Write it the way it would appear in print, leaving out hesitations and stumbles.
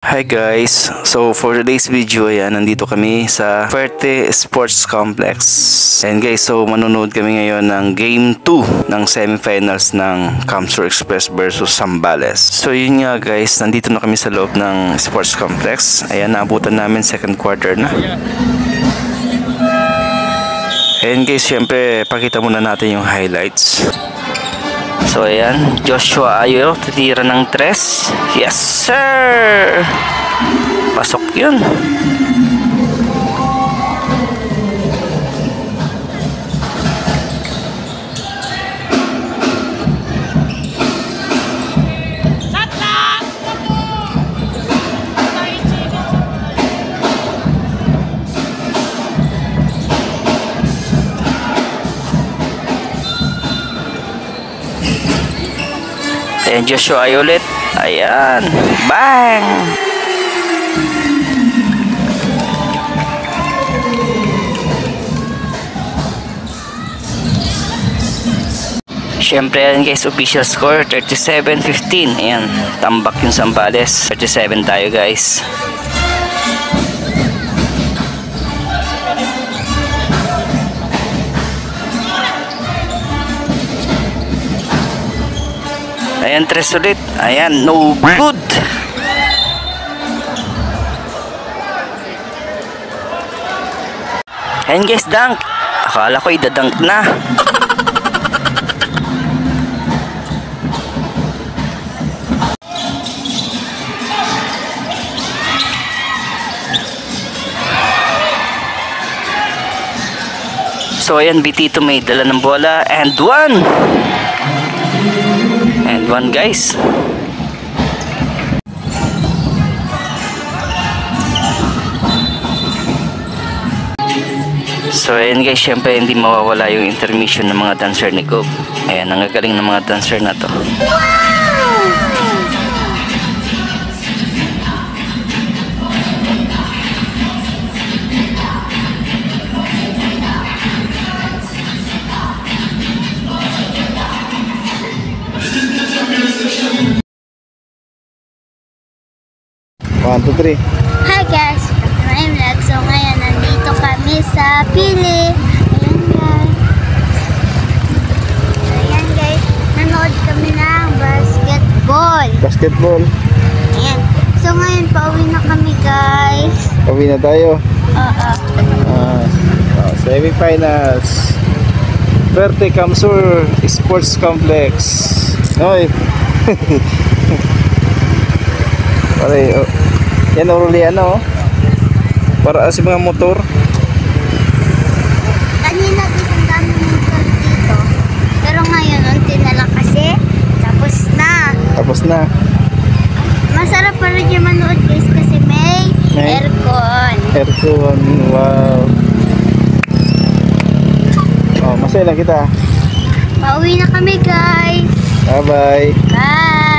Hi guys! So for today's video, ayan, nandito kami sa Fuerte Sports Complex. And guys, so manonood kami ngayon ng Game 2 ng semifinals ng Camsur Express versus Zambales. So yun nga guys, nandito na kami sa loob ng Sports Complex. Ayan, naabutan namin second quarter na. And guys, syempre, pakita muna natin yung highlights. So ayan, Joshua Ayo titira ng 3. Yes sir! Pasok yun. Ayan, Joshua ay ulit. Ayan. Bang! Siyempre yan guys, official score 37-15. Ayan, tambak yung Zambales. 37 tayo guys. Ayan, 3 ulit. Ayan, no good. Ayan guys, dunk. Akala ko idadunk na. So ayan, Bitito may dala ng bola. And one guys. So ayan guys, syempre hindi mawawala yung intermission ng mga dancer ni Cobb. Ayan, nangagaling ng mga dancer na to. One, two, three. Hi guys, I'm Vlog. So ngayon nandito kami sa Pili. Ayan guys, nanood kami ng basketball. Basketball. Ayan. So ngayon pauwi na kami guys. Pauwi na tayo. Oo. Semifinals. Fuerte Camsur Sports Complex. Oy. Pare, yan uli ano, para sa mga motor. Kanina dito ang dami motor dito. Pero ngayon, unti na lang kasi. Tapos na. Tapos na. Masarap pa rin yung manood guys kasi may aircon. Aircon, wow. Oh, masaya lang kita. Pauwi na kami guys. Bye-bye. Bye.